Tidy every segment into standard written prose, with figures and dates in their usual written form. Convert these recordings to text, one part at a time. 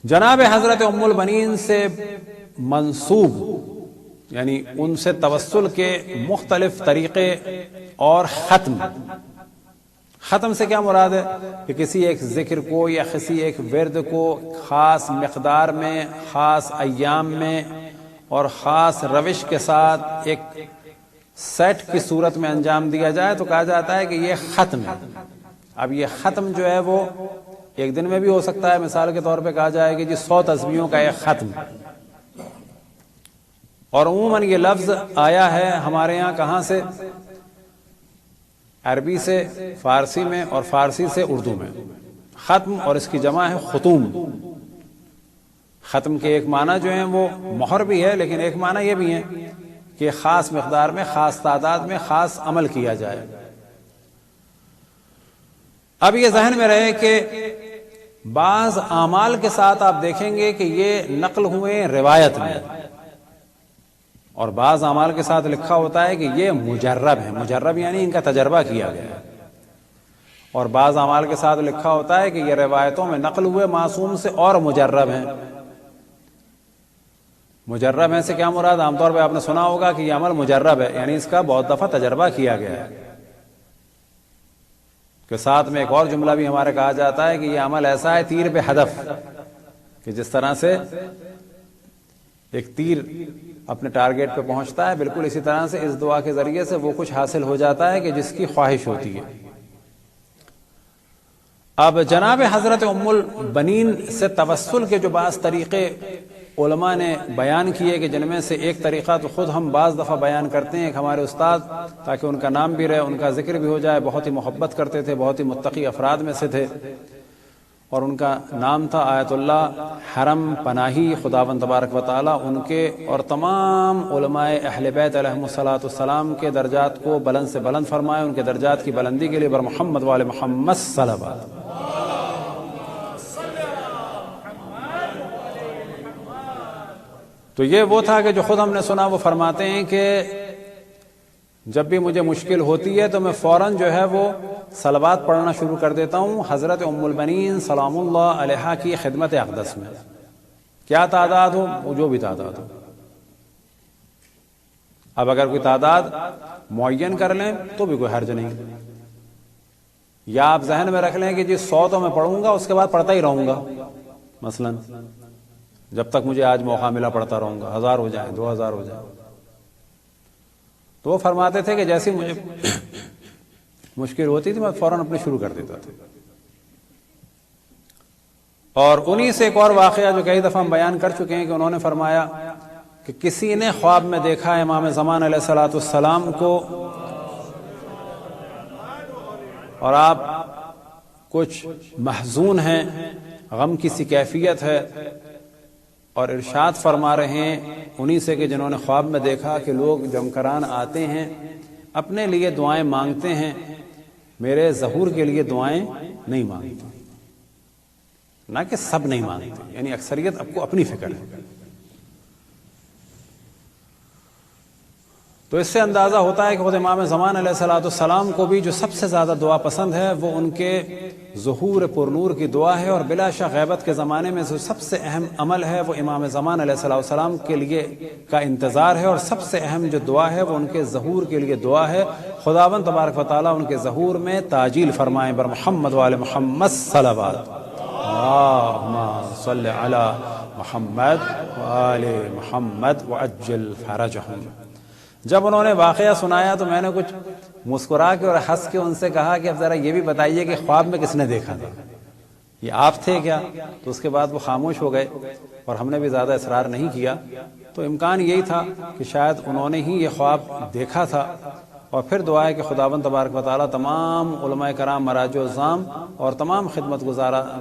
جناب حضرت ام البنین سے منسوب یعنی ان سے توسل کے مختلف طریقے اور ختم سے کیا مراد ہے کہ کسی ایک ذکر کو یا کسی ایک ورد کو خاص مقدار میں، خاص ایام میں اور خاص روش کے ساتھ ایک سیٹ کی صورت میں انجام دیا جائے تو کہا جاتا ہے کہ یہ ختم ہے۔ اب یہ ختم جو ہے وہ ایک دن میں بھی ہو سکتا ہے، مثال کے طور پہ کہا جائے کہ جی 100 تسبیحوں کا ایک ختم، اور عموماً یہ لفظ آیا ہے ہمارے ہاں کہاں سے؟ عربی سے، فارسی میں، اور فارسی سے اردو میں۔ ختم اور اس کی جمع ہے ختوم۔ ختم کے ایک معنی جو ہیں وہ مہر بھی ہے، لیکن ایک معنی یہ بھی ہے کہ خاص مقدار میں، خاص تعداد میں، خاص عمل کیا جائے۔ اب یہ ذہن میں رہے کہ بعض اعمال کے ساتھ آپ دیکھیں گے کہ یہ نقل ہوئے روایت میں، اور بعض اعمال کے ساتھ لکھا ہوتا ہے کہ یہ مجرب ہے۔ مجرب یعنی ان کا تجربہ کیا گیا ہے۔ اور بعض اعمال کے ساتھ لکھا ہوتا ہے کہ یہ روایتوں میں نقل ہوئے معصوم سے اور مجرب ہیں۔ مجرب ہیں سے کیا مراد؟ عام طور پہ آپ نے سنا ہوگا کہ یہ عمل مجرب ہے، یعنی اس کا بہت دفعہ تجربہ کیا گیا ہے۔ کہ ساتھ میں ایک اور جملہ بھی ہمارے کہا جاتا ہے کہ یہ عمل ایسا ہے تیر پہ ہدف، کہ جس طرح سے ایک تیر اپنے ٹارگیٹ پہ پہنچتا ہے، بالکل اسی طرح سے اس دعا کے ذریعے سے وہ کچھ حاصل ہو جاتا ہے کہ جس کی خواہش ہوتی ہے۔ اب جناب حضرت ام البنین سے توسل کے جو بعض طریقے علماء نے بیان کیے، کہ جن میں سے ایک طریقہ تو خود ہم بعض دفعہ بیان کرتے ہیں، کہ ہمارے استاد، تاکہ ان کا نام بھی رہے، ان کا ذکر بھی ہو جائے، بہت ہی محبت کرتے تھے، بہت ہی متقی افراد میں سے تھے، اور ان کا نام تھا آیت اللہ حرم پناہی۔ خداوند تبارک و تعالی ان کے اور تمام علماء اہل بیت علیہم الصلوۃ والسلام کے درجات کو بلند سے بلند فرمائے۔ ان کے درجات کی بلندی کے لیے بر محمد وآل محمد صلوات۔ تو یہ وہ تھا کہ جو خود ہم نے سنا، وہ فرماتے ہیں کہ جب بھی مجھے مشکل ہوتی ہے تو میں فوراً جو ہے وہ صلوات پڑھنا شروع کر دیتا ہوں حضرت ام البنین سلام اللہ علیہا کی خدمت اقدس میں، کیا تعداد ہو، وہ جو بھی تعداد ہو۔ اب اگر کوئی تعداد معین کر لیں تو بھی کوئی حرج نہیں، یا آپ ذہن میں رکھ لیں کہ جی 100 تو میں پڑھوں گا، اس کے بعد پڑھتا ہی رہوں گا، مثلا جب تک مجھے آج موقع ملا پڑھتا رہوں گا، 1000 ہو جائیں، 2000 ہو جائیں۔ تو وہ فرماتے تھے کہ جیسی مجھے مشکل ہوتی تھی میں فوراً اپنے شروع کر دیتا تھا۔ اور انہی سے ایک اور واقعہ جو کئی دفعہ ہم بیان کر چکے ہیں، کہ انہوں نے فرمایا کہ کسی نے خواب میں دیکھا امام زمان علیہ الصلوۃ والسلام کو، اور آپ کچھ محزون ہیں، غم کی سی کیفیت ہے، اور ارشاد فرما رہے ہیں انہی سے کہ جنہوں نے خواب میں دیکھا کہ لوگ جمکران آتے ہیں، اپنے لیے دعائیں مانگتے ہیں، میرے ظہور کے لیے دعائیں نہیں مانگتے، نہ کہ سب نہیں مانگتے، یعنی اکثریت آپ کو اپنی فکر ہے۔ تو اس سے اندازہ ہوتا ہے کہ خود امام زمان علیہ الصلوۃ والسلام کو بھی جو سب سے زیادہ دعا پسند ہے وہ ان کے ظہور پر نور کی دعا ہے، اور بلا شک غیبت کے زمانے میں جو سب سے اہم عمل ہے وہ امام زمان علیہ الصلوۃ والسلام کے لیے کا انتظار ہے، اور سب سے اہم جو دعا ہے وہ ان کے ظہور کے لیے دعا ہے۔ خداوند تبارک و تعالیٰ ان کے ظہور میں تعجیل فرمائیں بر محمد وآل محمد صلوات۔ اللہم صل علی محمد وآل محمد وعجل فرجہم۔ جب انہوں نے واقعہ سنایا تو میں نے کچھ مسکرا کے اور ہنس کے ان سے کہا کہ اب ذرا یہ بھی بتائیے کہ خواب میں کس نے دیکھا تھا، یہ آپ تھے کیا؟ تو اس کے بعد وہ خاموش ہو گئے، اور ہم نے بھی زیادہ اصرار نہیں کیا۔ تو امکان یہی تھا کہ شاید انہوں نے ہی یہ خواب دیکھا تھا، اور پھر دعا ہے کہ خداوند تبارک و تعالیٰ تمام علماء کرام مراجع الزام اور تمام خدمت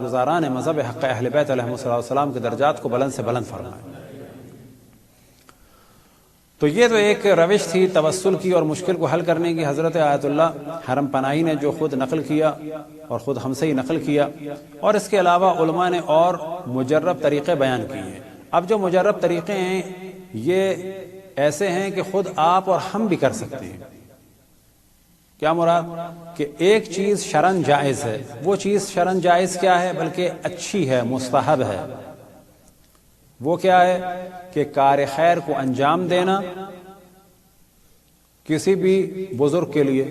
گزاران مذہب حق اہل بیت علیہم السلام کے درجات کو بلند سے بلند فرمائے۔ تو یہ تو ایک روش تھی توسل کی اور مشکل کو حل کرنے کی، حضرت آیت اللہ حرم پناہی نے جو خود نقل کیا اور خود ہم سے ہی نقل کیا، اور اس کے علاوہ علماء نے اور مجرب طریقے بیان کیے ہیں۔ اب جو مجرب طریقے ہیں یہ ایسے ہیں کہ خود آپ اور ہم بھی کر سکتے ہیں۔ کیا مراد؟ کہ ایک چیز شرعاً جائز ہے، وہ چیز شرعاً جائز کیا ہے؟ بلکہ اچھی ہے، مستحب ہے، وہ کیا ہے کہ کار خیر کو انجام دینا کسی بھی بزرگ کے لیے.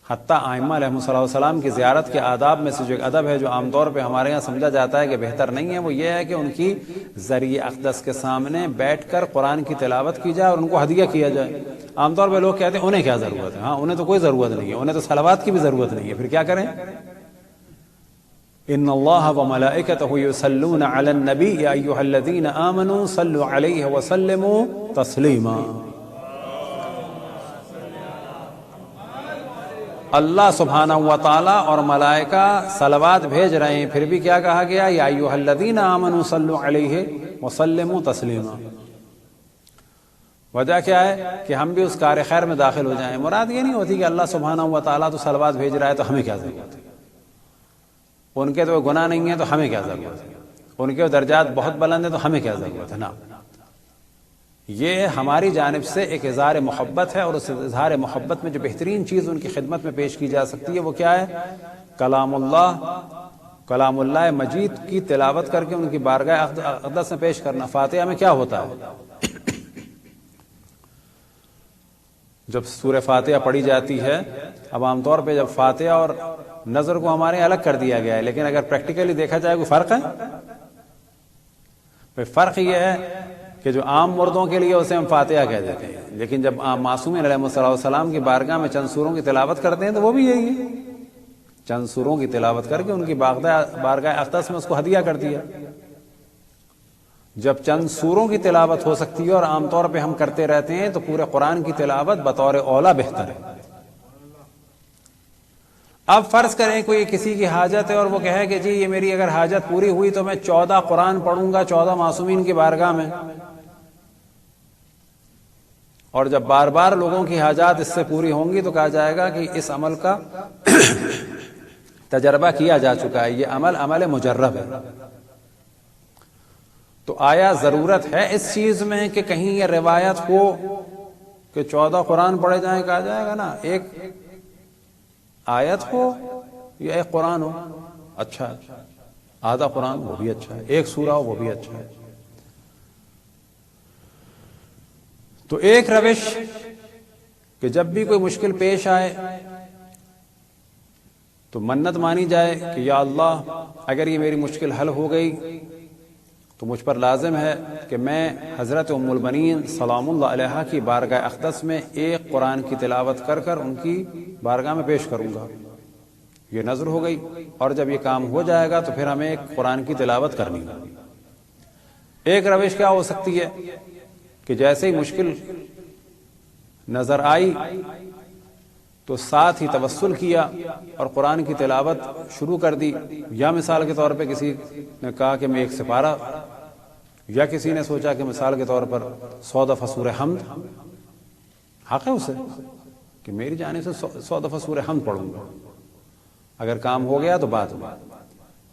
حتیٰ ائمہ علیہ السلام کی زیارت کے آداب میں سے جو ایک ادب ہے جو عام طور پہ ہمارے یہاں سمجھا جاتا ہے کہ بہتر نہیں ہے، وہ یہ ہے کہ ان کی ذریعہ اقدس کے سامنے بیٹھ کر قرآن کی تلاوت کی جائے اور ان کو ہدیہ کیا جائے. عام طور پہ لوگ کہتے ہیں انہیں کیا ضرورت ہے. ہاں، انہیں تو کوئی ضرورت نہیں ہے، انہیں تو صلوات کی بھی ضرورت نہیں ہے، پھر کیا کریں؟ ان اللہ وملائکتہ یصلون علی النبی یا ایھا الذین آمنوا صلوا علیہ وسلموا تسلیما. اللہ سبحانہ و تعالی اور ملائکہ صلوات بھیج رہے ہیں، پھر بھی کیا کہا گیا؟ یا ایھا الذین آمنوا صلوا علیہ وسلموا تسلیما. وجہ کیا ہے کہ ہم بھی اس کار خیر میں داخل ہو جائیں. مراد یہ نہیں ہوتی کہ اللہ سبحانہ و تعالیٰ تو صلوات بھیج رہا ہے تو ہمیں کیا ضرورت ہے، ان کے تو گناہ نہیں ہے تو ہمیں کیا ضرورت ہے، ان کے درجات بہت بلند ہیں تو ہمیں کیا ضرورت ہے. نا، یہ ہماری جانب سے ایک اظہار محبت ہے، اور اس اظہار محبت میں جو بہترین چیز ان کی خدمت میں پیش کی جا سکتی ہے وہ کیا ہے؟ کلام اللہ مجید کی تلاوت کر کے ان کی بارگاہ اقدس میں پیش کرنا. فاتحہ میں کیا ہوتا ہے؟ جب سورہ فاتحہ پڑھی جاتی ہے، اب عام طور پہ جب فاتحہ اور نظر کو ہمارے الگ کر دیا گیا ہے، لیکن اگر پریکٹیکلی دیکھا جائے کوئی فرق ہے؟ فرق یہ ہے کہ جو عام مردوں کے لیے اسے ہم فاتحہ کہہ دیتے ہیں، لیکن جب معصومین علیہ السلام کی بارگاہ میں چند سوروں کی تلاوت کرتے ہیں تو وہ بھی یہی ہے، چند سوروں کی تلاوت کر کے ان کی بارگاہ اقدس میں اس کو ہدیہ کر دیا. جب چند سوروں کی تلاوت ہو سکتی ہے اور عام طور پہ ہم کرتے رہتے ہیں تو پورے قرآن کی تلاوت بطور اولا بہتر ہے. اب فرض کریں کوئی کسی کی حاجت ہے اور وہ کہے کہ جی یہ میری اگر حاجت پوری ہوئی تو میں 14 قرآن پڑھوں گا 14 معصومین کی بارگاہ میں، اور جب بار بار لوگوں کی حاجات اس سے پوری ہوں گی تو کہا جائے گا کہ اس عمل کا تجربہ کیا جا چکا ہے، یہ عمل مجرب ہے. تو آیا ضرورت ہے اس چیز میں کہ کہیں یہ روایت ہو کہ 14 قرآن پڑھے جائیں؟ کہا جائے گا نا ایک آیت ہو یا ایک قرآن ہو، اچھا آدھا قرآن وہ بھی اچھا ہے، ایک سورہ ہو وہ بھی اچھا ہے. تو ایک روش کہ جب بھی کوئی مشکل پیش آئے تو منت مانی جائے کہ یا اللہ اگر یہ میری مشکل حل ہو گئی تو مجھ پر لازم ہے کہ میں حضرت ام البنین سلام اللہ علیہا کی بارگاہ اقدس میں ایک قرآن کی تلاوت کر کر ان کی بارگاہ میں پیش کروں گا. یہ نظر ہو گئی، اور جب یہ کام ہو جائے گا تو پھر ہمیں ایک قرآن کی تلاوت کرنی ہے. ایک روش کیا ہو سکتی ہے کہ جیسے ہی مشکل نظر آئی تو ساتھ ہی توسل کیا اور قرآن کی تلاوت شروع کر دی. یا مثال کے طور پہ کسی نے کہا کہ میں ایک سپارہ، یا کسی نے سوچا کہ مثال کے طور پر 100 دفعہ سورہ حمد، حق ہے اسے کہ میری جانب سے 100 دفعہ سورہ حمد پڑھوں گا. اگر کام ہو گیا تو بات ہوا.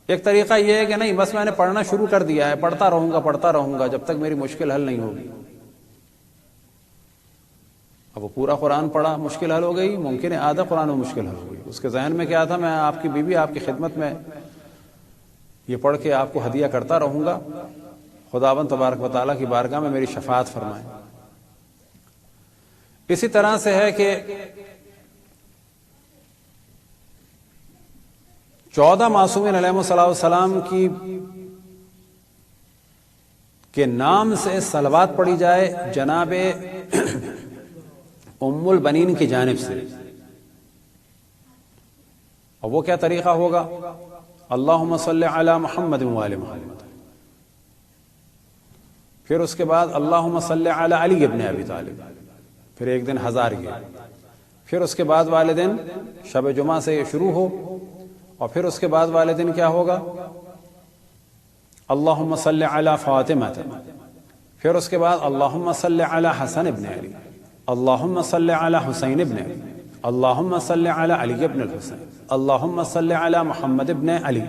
ایک طریقہ یہ ہے کہ نہیں بس میں نے پڑھنا شروع کر دیا ہے، پڑھتا رہوں گا جب تک میری مشکل حل نہیں ہوگی. اب وہ پورا قرآن پڑھا، مشکل حل ہو گئی، ممکن ہے آدھا قرآن میں مشکل حل ہو گئی. اس کے ذہن میں کیا تھا؟ میں آپ کی بیوی آپ کی خدمت میں یہ پڑھ کے آپ کو ہدیہ کرتا رہوں گا، خداوند تبارک و تعالیٰ کی بارگاہ میں میری شفاعت فرمائے. اسی طرح سے ہے کہ 14 معصومین علیہ السلام کے نام سے صلوات پڑھی جائے جناب ام البنین کی جانب سے. اور وہ کیا طریقہ ہوگا؟ اللہم صلی علی محمد وآل محمد، پھر اس کے بعد اللہم صلی علی علی ابن ابی طالب، پھر ایک دن 1000 یہ، پھر اس کے بعد والے دن شب جمعہ سے یہ شروع ہو، اور پھر اس کے بعد والے دن کیا ہوگا؟ اللہم صلی علی فاطمہ، پھر اس کے بعد اللہم صلی علی حسن ابن علی، اللہم صلی علی حسین ابن علی، اللہم صلی علی علی ابن الحسین، اللہم صلی علی محمد ابن علی،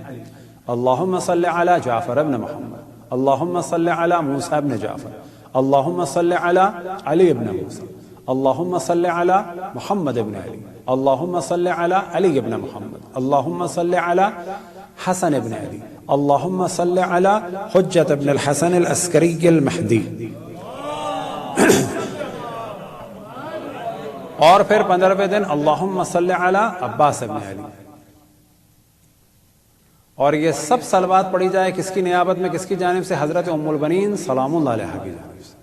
اللہم صلی علی جعفر ابن محمد، اللہم صلی علی موسیٰ ابن جعفر، اللہم صلی علی علی ابن موسیٰ، اللہم صلی علی محمد ابن علی، اللہم صلی علی علی ابن محمد، اللہم صلی علی حسن ابن علی، اللہم صلی علی حجت ابن الحسن العسکری المہدی، اور پھر 15ویں دن اللہم صلی علی عباس ابن علی. اور یہ سب صلوات پڑھی جائے کس کی نیابت میں، کس کی جانب سے؟ حضرت ام البنین سلام اللہ علیہا کی جانب سے.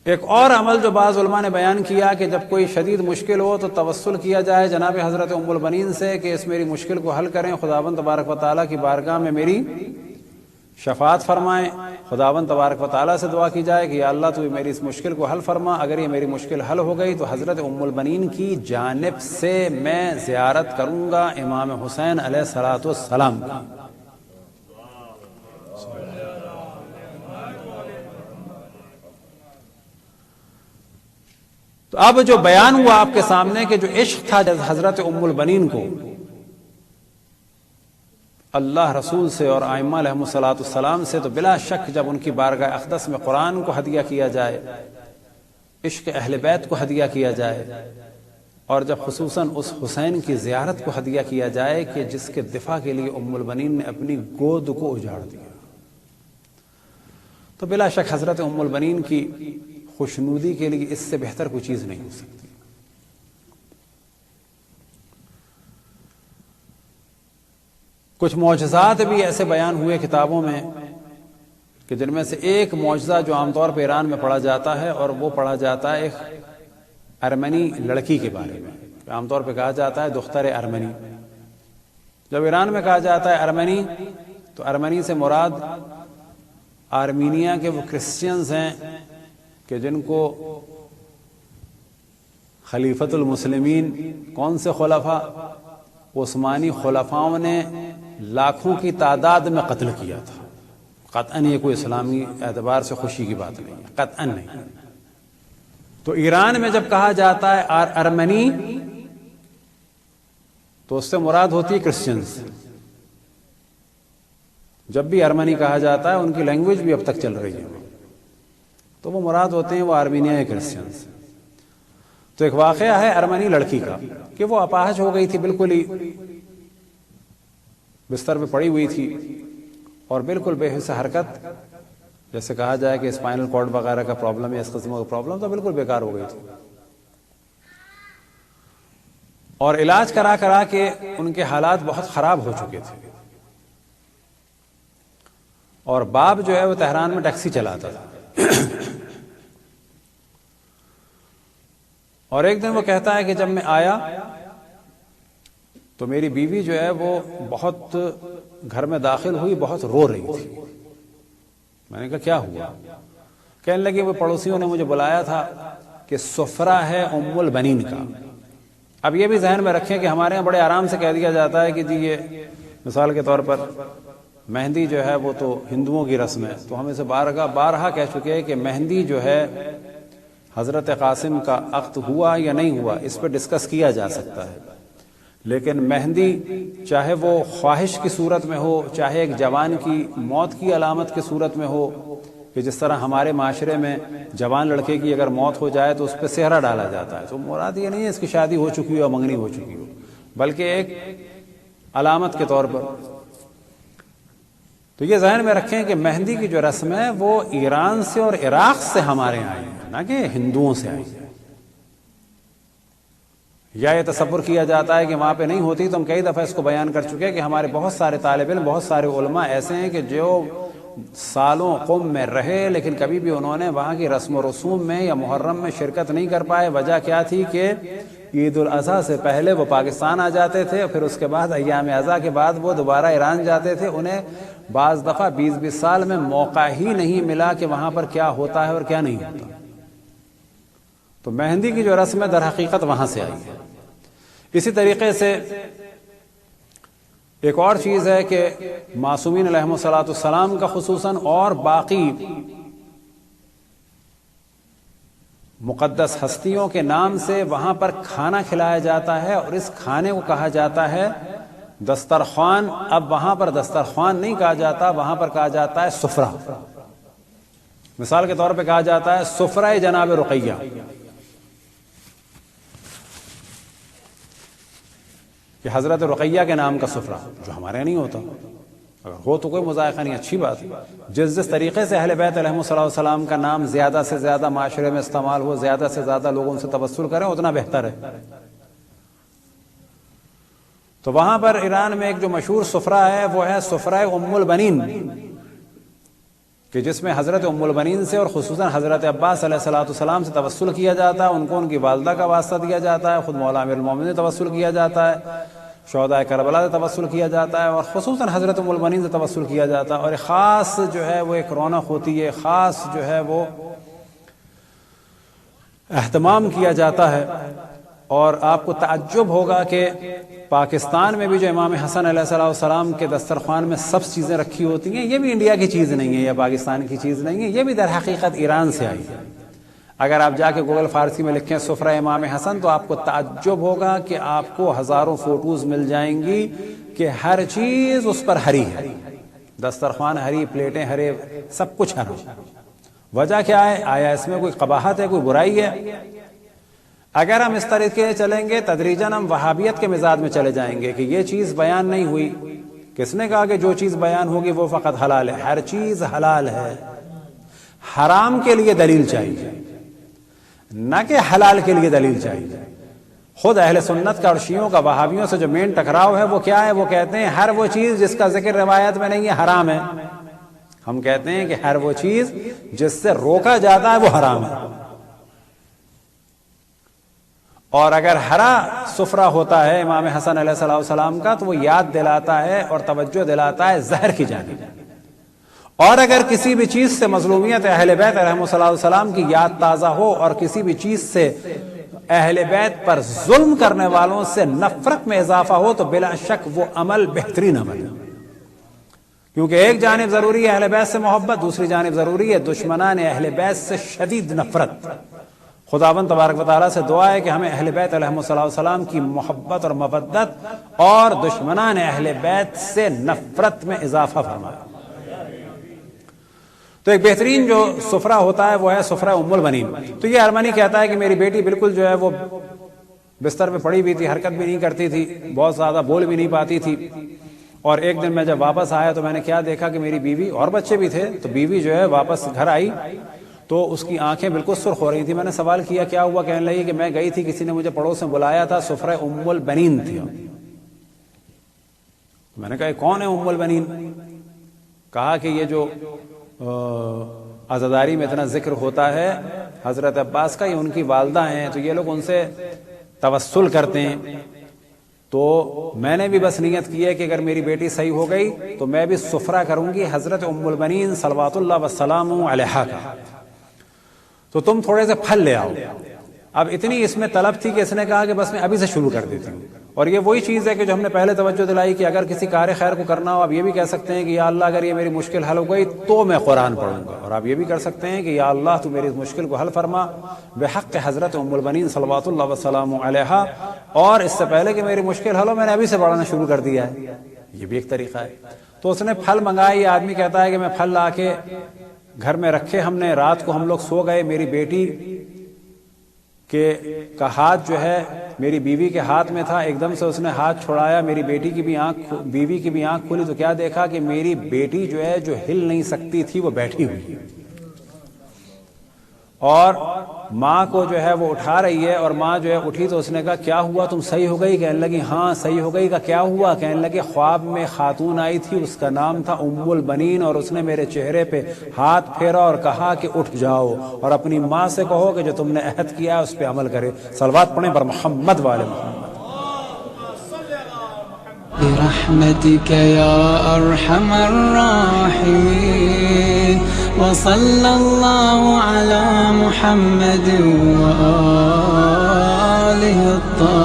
ایک اور عمل جو بعض علماء نے بیان کیا کہ جب کوئی شدید مشکل ہو تو توسل کیا جائے جناب حضرت ام البنین سے کہ اس میری مشکل کو حل کریں، خداوند تبارک و تعالیٰ کی بارگاہ میں میری شفاعت فرمائیں. خداوند تبارک و تعالیٰ سے دعا کی جائے کہ یا اللہ تو میری اس مشکل کو حل فرما. اگر یہ میری مشکل حل ہو گئی تو حضرت ام البنین کی جانب سے میں زیارت کروں گا امام حسین علیہ الصلوۃ والسلام کی. تو اب جو بیان ہوا آپ کے سامنے کہ جو عشق تھا حضرت ام البنین کو اللہ رسول سے اور ائمہ علیہم الصلوۃ والسلام سے، تو بلا شک جب ان کی بارگاہ اقدس میں قرآن کو ہدیہ کیا جائے، عشق اہل بیت کو ہدیہ کیا جائے، اور جب خصوصاً اس حسین کی زیارت کو ہدیہ کیا جائے کہ جس کے دفاع کے لیے ام البنین نے اپنی گود کو اجاڑ دیا، تو بلا شک حضرت ام البنین کی خوشنودی کے لیے اس سے بہتر کوئی چیز نہیں ہو سکتی. کچھ معجزات بھی ایسے بیان ہوئے کتابوں میں کہ جن میں سے ایک معجزہ جو عام طور پہ ایران میں پڑھا جاتا ہے، اور وہ پڑھا جاتا ہے ایک ارمنی لڑکی کے بارے میں. عام طور پہ کہا جاتا ہے دختر ارمنی. جب ایران میں کہا جاتا ہے ارمنی، تو ارمنی سے مراد آرمینیا کے وہ کرسچنز ہیں کہ جن کو خلیفۃ المسلمین کون سے خلفاء؟ عثمانی خلفاؤں نے لاکھوں کی تعداد میں قتل کیا تھا. قطعاً یہ کوئی اسلامی اعتبار سے خوشی کی بات نہیں ہے، قطعاً نہیں. تو ایران میں جب کہا جاتا ہے ارمنی، تو اس سے مراد ہوتی ہے کرسچنز. جب بھی ارمنی کہا جاتا ہے ان کی لینگویج بھی اب تک چل رہی ہے، تو وہ مراد ہوتے ہیں وہ آرمینیا کرسچنز. تو ایک واقعہ ہے ارمنی لڑکی کا کہ وہ اپاہج ہو گئی تھی، بالکل ہی بستر پہ پڑی ہوئی تھی اور بالکل بے حس حرکت، جیسے کہا جائے کہ اسپائنل کارڈ وغیرہ کا پرابلم ہے، اس قسم کا پرابلم، تو بالکل بیکار ہو گئی تھی. اور علاج کرا کرا کے ان کے حالات بہت خراب ہو چکے تھے. اور باپ جو ہے وہ تہران میں ٹیکسی چلاتا تھا. اور ایک دن وہ کہتا ہے کہ جب میں آیا تو میری بیوی جو ہے وہ بہت گھر میں داخل ہوئی، بہت رو رہی تھی. میں نے کہا کیا ہوا؟ کہنے لگی وہ پڑوسیوں نے مجھے بلایا تھا کہ سفرہ ہے ام البنین کا. اب یہ بھی ذہن میں رکھیں کہ ہمارے یہاں بڑے آرام سے کہہ دیا جاتا ہے کہ جی یہ مثال کے طور پر مہندی جو ہے وہ تو ہندوؤں کی رسم ہے، تو ہم اسے بارہا کہہ چکے ہیں کہ مہندی جو ہے حضرت قاسم کا عقد ہوا یا نہیں ہوا، اس پہ ڈسکس کیا جا سکتا ہے. لیکن مہندی چاہے وہ خواہش کی صورت میں ہو، چاہے ایک جوان کی موت کی علامت کی صورت میں ہو، کہ جس طرح ہمارے معاشرے میں جوان لڑکے کی اگر موت ہو جائے تو اس پہ سہرا ڈالا جاتا ہے، تو مراد یہ نہیں ہے اس کی شادی ہو چکی ہو، منگنی ہو چکی ہو، بلکہ ایک علامت کے طور پر. تو یہ ذہن میں رکھیں کہ مہندی کی جو رسم ہے وہ ایران سے اور عراق سے ہمارے یہاں آئی ہے، نہ کہ ہندوؤں سے آئی ہے. یا یہ تصور کیا جاتا ہے کہ وہاں پہ نہیں ہوتی، تو ہم کئی دفعہ اس کو بیان کر چکے کہ ہمارے بہت سارے طالب علم، بہت سارے علماء ایسے ہیں کہ جو سالوں قم میں رہے لیکن کبھی بھی انہوں نے وہاں کی رسم و رسوم میں یا محرم میں شرکت نہیں کر پائے. وجہ کیا تھی کہ عید الاضحیٰ سے پہلے وہ پاکستان آ جاتے تھے، پھر اس کے بعد ایام اضحیٰ کے بعد وہ دوبارہ ایران جاتے تھے. انہیں بعض دفعہ 20-20 سال میں موقع ہی نہیں ملا کہ وہاں پر کیا ہوتا ہے اور کیا نہیں ہوتا. تو مہندی کی جو رسم ہے در حقیقت وہاں سے آئی ہے. اسی طریقے سے ایک اور چیز ہے کہ معصومین علیہم الصلوۃ والسلام کا خصوصاً اور باقی مقدس ہستیوں کے نام سے وہاں پر کھانا کھلایا جاتا ہے، اور اس کھانے کو کہا جاتا ہے دسترخوان. اب وہاں پر دسترخوان نہیں کہا جاتا، وہاں پر کہا جاتا ہے سفرہ. مثال کے طور پہ کہا جاتا ہے سفرہ جناب رقیہ. کہ حضرت رقیہ کے نام کا سفرہ، جو ہمارے نہیں ہوتا، اگر ہو تو کوئی مذائقہ نہیں، اچھی بات ہے۔ جس طریقے سے اہل بیت علیہ السلام کا نام زیادہ سے زیادہ معاشرے میں استعمال ہو، زیادہ سے زیادہ لوگ ان سے توسل کریں، اتنا بہتر ہے۔ تو وہاں پر ایران میں ایک جو مشہور سفرہ ہے وہ ہے سفرہ ام البنین، کہ جس میں حضرت ام البنین سے اور خصوصاً حضرت عباس علیہ السلام سے توسل کیا جاتا ہے، ان کو ان کی والدہ کا واسطہ دیا جاتا ہے، خود مولا امیر المومنین سے توسل کیا جاتا ہے، شہداء کربلا سے توسل کیا جاتا ہے، اور خصوصاً حضرت ام البنین سے توسل کیا جاتا ہے، اور ایک خاص جو ہے وہ ایک رونق ہوتی ہے، خاص جو ہے وہ اہتمام کیا جاتا ہے۔ اور آپ کو تعجب ہوگا کہ پاکستان میں بھی جو امام حسن علیہ السلام کے دسترخوان میں سب چیزیں رکھی ہوتی ہیں، یہ بھی انڈیا کی چیز نہیں ہے یا پاکستان کی چیز نہیں ہے، یہ بھی در حقیقت ایران سے آئی ہے۔ اگر آپ جا کے گوگل فارسی میں لکھیں سفرہ امام حسن تو آپ کو تعجب ہوگا کہ آپ کو ہزاروں فوٹوز مل جائیں گی کہ ہر چیز اس پر ہری ہے، دسترخوان ہری، پلیٹیں ہرے، سب کچھ ہرا۔ وجہ کیا ہے؟ آیا اس میں کوئی قباحت ہے، کوئی برائی ہے؟ اگر ہم اس طریقے سے چلیں گے تدریجاً ہم وہابیت کے مزاج میں چلے جائیں گے کہ یہ چیز بیان نہیں ہوئی۔ کس نے کہا کہ جو چیز بیان ہوگی وہ فقط حلال ہے؟ ہر چیز حلال ہے، حرام کے لیے دلیل چاہیے، نہ کہ حلال کے لیے دلیل چاہیے۔ خود اہل سنت کا اور شیعوں کا وہابیوں سے جو مین ٹکراؤ ہے وہ کیا ہے؟ وہ کہتے ہیں ہر وہ چیز جس کا ذکر روایت میں نہیں ہے حرام ہے۔ ہم کہتے ہیں کہ ہر وہ چیز جس سے روکا جاتا ہے وہ حرام ہے، اور اگر ہرا سفرہ ہوتا ہے امام حسن علیہ السلام کا تو وہ یاد دلاتا ہے اور توجہ دلاتا ہے زہر کی جانب، اور اگر کسی بھی چیز سے مظلومیت اہل بیت علیہ السلام کی یاد تازہ ہو اور کسی بھی چیز سے اہل بیت پر ظلم کرنے والوں سے نفرت میں اضافہ ہو تو بلا شک وہ عمل بہترین عمل ہے، کیونکہ ایک جانب ضروری ہے اہل بیت سے محبت، دوسری جانب ضروری ہے دشمنان اہل بیت سے شدید نفرت۔ خداوند تبارک و تعالیٰ سے دعا ہے کہ ہمیں اہل بیت علیہ السلام کی محبت اور مودت اور دشمنان اہل بیت سے نفرت میں اضافہ فرمائے۔ تو ایک بہترین جو سفرہ ہوتا ہے وہ ہے سفرہ ام البنین۔ تو یہ ارمنی کہتا ہے کہ میری بیٹی بالکل جو ہے وہ بستر پہ پڑی ہوئی تھی، حرکت بھی نہیں کرتی تھی، بہت زیادہ بول بھی نہیں پاتی تھی، اور ایک دن میں جب واپس آیا تو میں نے کیا دیکھا کہ میری بیوی اور بچے بھی تھے، تو بیوی جو ہے واپس گھر آئی تو اس کی آنکھیں بالکل سرخ ہو رہی تھی۔ میں نے سوال کیا کیا ہوا؟ کہنے لگی کہ میں گئی تھی، کسی نے مجھے پڑوس میں بلایا تھا، سفرہ ام البنین تھی۔ میں نے کہا کون ہے ام البنین؟ کہا کہ یہ جو عزاداری میں اتنا ذکر ہوتا ہے حضرت عباس کا، یہ ان کی والدہ ہیں، تو یہ لوگ ان سے توسل کرتے ہیں۔ تو میں نے بھی بس نیت کی ہے کہ اگر میری بیٹی صحیح ہو گئی تو میں بھی سفرہ کروں گی حضرت ام البنین صلوات اللہ وسلام علیہا کا، تو تم تھوڑے سے پھل لے آؤ۔ اب اتنی اس میں طلب تھی کہ اس نے کہا کہ بس میں ابھی سے شروع کر دیتی ہوں۔ اور یہ وہی چیز ہے کہ جو ہم نے پہلے توجہ دلائی کہ اگر کسی کار خیر کو کرنا ہو، آپ یہ بھی کہہ سکتے ہیں کہ یا اللہ اگر یہ میری مشکل حل ہو گئی تو میں قرآن پڑھوں گا، اور آپ یہ بھی کر سکتے ہیں کہ یا اللہ تو میری اس مشکل کو حل فرما بحق حضرت ام البنین صلوات اللہ وسلام علیہا، اور اس سے پہلے کہ میری مشکل حل ہو میں نے ابھی سے پڑھنا شروع کر دیا ہے۔ یہ بھی ایک طریقہ ہے۔ تو اس نے پھل منگائے، یہ آدمی کہتا ہے کہ میں پھل لا کے گھر میں رکھے، ہم نے رات کو ہم لوگ سو گئے، میری بیٹی کا ہاتھ جو ہے میری بیوی کے ہاتھ میں تھا، ایک دم سے اس نے ہاتھ چھڑایا، میری بیوی کی بھی آنکھ کھلی تو کیا دیکھا کہ میری بیٹی جو ہے جو ہل نہیں سکتی تھی وہ بیٹھی ہوئی، اور ماں کو جو ہے وہ اٹھا رہی ہے، اور ماں جو ہے اٹھی تو اس نے کہا کیا ہوا، تم صحیح ہو گئی؟ کہنے لگی ہاں صحیح ہو گئی۔ کا کیا ہوا؟ کہنے لگے خواب میں خاتون آئی تھی، اس کا نام تھا ام البنین، اور اس نے میرے چہرے پہ ہاتھ پھیرا اور کہا کہ اٹھ جاؤ اور اپنی ماں سے کہو کہ جو تم نے عہد کیا ہے اس پہ عمل کرے۔ صلوات پڑھیں بر محمد والے محمد۔ برحمتك يا أرحم الراحمين، وصلى الله على محمد وآله الطاهرين۔